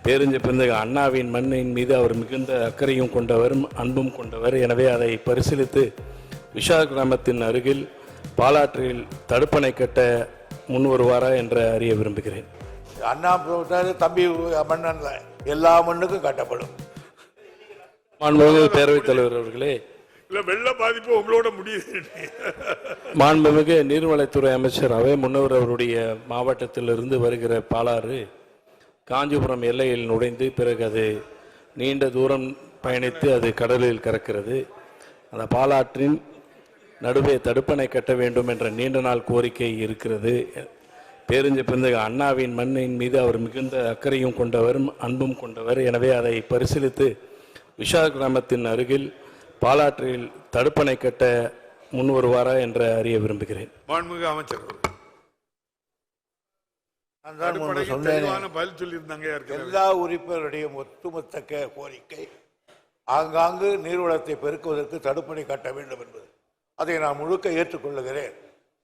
பேரஞ்ச பிறந்தக அண்ணாவின் மண்ணின் மீது அவர் மிகுந்த அக்கறையும் கொண்டவர், அன்பும் கொண்டவர். எனவே அதை பரிசீலித்து விஷால் கிராமத்தின் அருகில் பாலாற்றில் தடுப்பணை கட்ட முன் வருவாரா என்று அறிய விரும்புகிறேன். அண்ணா தம்பி மண்ணல்ல, எல்லா மண்ணுக்கும் கட்டப்படும். மாண்புமிகு பேரவைத் தலைவர் அவர்களே, வெள்ள பாதிப்பு உங்களோட முடியுது. மாண்புமிகு நீர்வளத்துறை அமைச்சராகவே முன்னவர் அவருடைய மாவட்டத்திலிருந்து வருகிற பாலாறு காஞ்சிபுரம் எல்லையில் நுழைந்து பிறகு அது நீண்ட தூரம் பயணித்து அது கடலில் கறக்கிறது. அந்த பாலாற்றின் நடுவே தடுப்பணை கட்ட வேண்டும் என்ற நீண்ட நாள் கோரிக்கை இருக்கிறது. பேரஞ்ச பிறந்தக அண்ணாவின் மண்ணின் மீது அவர் மிகுந்த அக்கறையும் கொண்டவர், அன்பும் கொண்டவர். எனவே அதை பரிசீலித்து விஷால் கிராமத்தின் அருகில் பாலாற்றில் தடுப்பணை கட்ட முன் வருவாரா என்று அறிய விரும்புகிறேன். மாண்புமிகு அமைச்சர் எல்லா உறுப்பினருடைய ஒட்டுமொத்த கோரிக்கை ஆங்காங்கு நீர்வளத்தை பெருக்குவதற்கு தடுப்பணை கட்ட வேண்டும் என்பது. அதை நான் முழுக்க ஏற்றுக்கொள்ளுகிறேன்.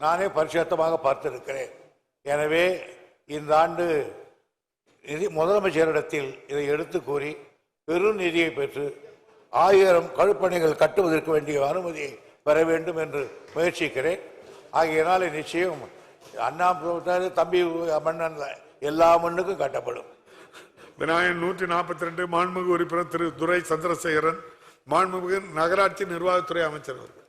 நானே பரிசுத்தமாக பார்த்திருக்கிறேன். எனவே இந்த ஆண்டு முதலமைச்சரிடத்தில் இதை எடுத்து கூறி பெரும் நிதியை பெற்று 1000 கழுப்பணைகள் கட்டுவதற்கு வேண்டிய அனுமதியை பெற வேண்டும் என்று முயற்சிக்கிறேன். ஆகையினால நிச்சயம் அண்ணா தம்பி மண்ணல்ல, எல்லா மண்ணுக்கும் கட்டப்படும். விநாயகன் 142 மாண்புமிகு உறுப்பினர் திரு துரை சந்திரசேகரன், மாண்புமிகு நகராட்சி நிர்வாகத்துறை அமைச்சர் அவர்கள்.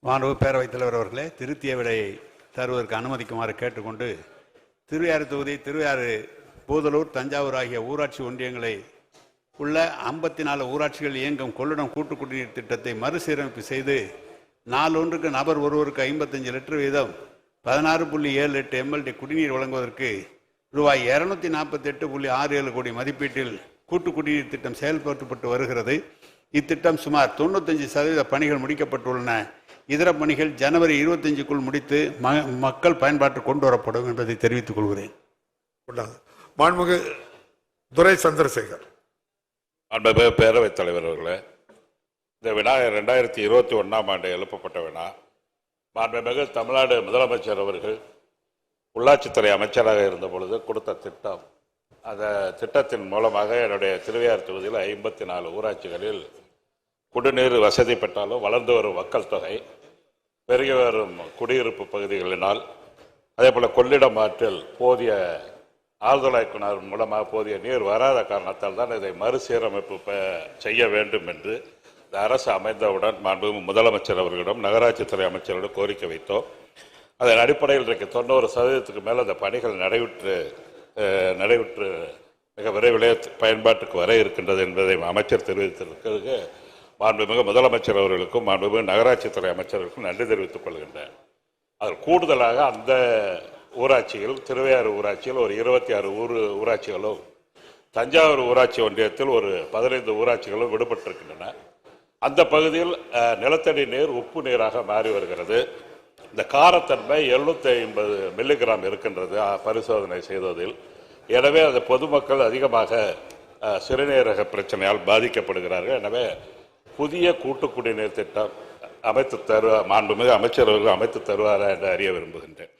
மாண்புமிகு பேரவைத் தலைவர் அவர்களே, திருத்திய விடையை தருவதற்கு அனுமதிக்குமாறு கேட்டுக்கொண்டு, திருவையாறு தொகுதி, திருவையாறு, பூதலூர், தஞ்சாவூர் ஆகிய ஊராட்சி ஒன்றியங்களை உள்ள 54 ஊராட்சிகள் இயங்கும் கொள்ளிடம் கூட்டு குடிநீர் திட்டத்தை மறுசீரமைப்பு செய்து நாளொன்றுக்கு நபர் ஒருவருக்கு 55 லிட்டர் வீதம் 16.78 MLD குடிநீர் வழங்குவதற்கு ரூபாய் 248.67 கோடி மதிப்பீட்டில் கூட்டு குடிநீர் திட்டம் செயல்படுத்தப்பட்டு வருகிறது. இத்திட்டம் சுமார் 95% பணிகள் முடிக்கப்பட்டுள்ளன. இதர பணிகள் ஜனவரி 25க்குள் முடித்து மக்கள் பயன்பாட்டிற்கு கொண்டு வரப்படும் என்பதை தெரிவித்துக் கொள்கிறேன். மாண்புமிகு துரை சந்திரசேகர். மாண்புமிகு பேரவைத் தலைவர் அவர்களே, இந்த வினா 2021ஆம் ஆண்டு எழுப்பப்பட்ட வினா மாண்புமிகு தமிழ்நாடு முதலமைச்சர் அவர்கள் உள்ளாட்சித்துறை அமைச்சராக இருந்த பொழுது கொடுத்த திட்டம். அந்த திட்டத்தின் மூலமாக என்னுடைய திருவையாறு தொகுதியில் 54 ஊராட்சிகளில் குடிநீர் வசதி பெற்றாலும் வளர்ந்து வரும் மக்கள் தொகை, பெருகி வரும் குடியிருப்பு பகுதிகளினால், அதே போல் கொள்ளிடம் ஆற்றில் போதிய ஆழ்துளை கிணறு மூலமாக போதிய நீர் வராத காரணத்தால் தான் இதை மறுசீரமைப்பு செய்ய வேண்டும் என்று இந்த அரசு அமைந்தவுடன் மாண்புமிகு முதலமைச்சர் அவர்களிடம் நகராட்சித்துறை அமைச்சரிடம் கோரிக்கை வைத்தோம். அதன் அடிப்படையில் இன்றைக்கு 90% மேலே அந்த பணிகள் நடைபெற்று மிக விரைவிலே பயன்பாட்டுக்கு வர இருக்கின்றது என்பதை அமைச்சர் தெரிவித்திருக்கிறது. மாண்புமிகு முதலமைச்சர் அவர்களுக்கும் மாண்புமிகு நகராட்சித்துறை அமைச்சர்களுக்கும் நன்றி தெரிவித்துக் கொள்கின்றேன். அதில் கூடுதலாக அந்த ஊராட்சிகள், திருவையாறு ஊராட்சியில் ஒரு 26 ஊராட்சிகளும், தஞ்சாவூர் ஊராட்சி ஒன்றியத்தில் ஒரு 15 ஊராட்சிகளும் விடுபட்டிருக்கின்றன. அந்த பகுதியில் நிலத்தடி நீர் உப்பு நீராக மாறி வருகிறது. இந்த காரத்தன்மை 750 மில்லிகிராம் இருக்கின்றது பரிசோதனை செய்ததில். எனவே அது பொதுமக்கள் அதிகமாக சிறுநீரக பிரச்சனையால் பாதிக்கப்படுகிறார்கள். எனவே புதிய கூட்டு குடிநீர் திட்டம் அமைத்து மாண்புமிகு அமைச்சர் அவர்கள் அமைத்து தருவாரா என்று அறிய விரும்புகின்றேன்.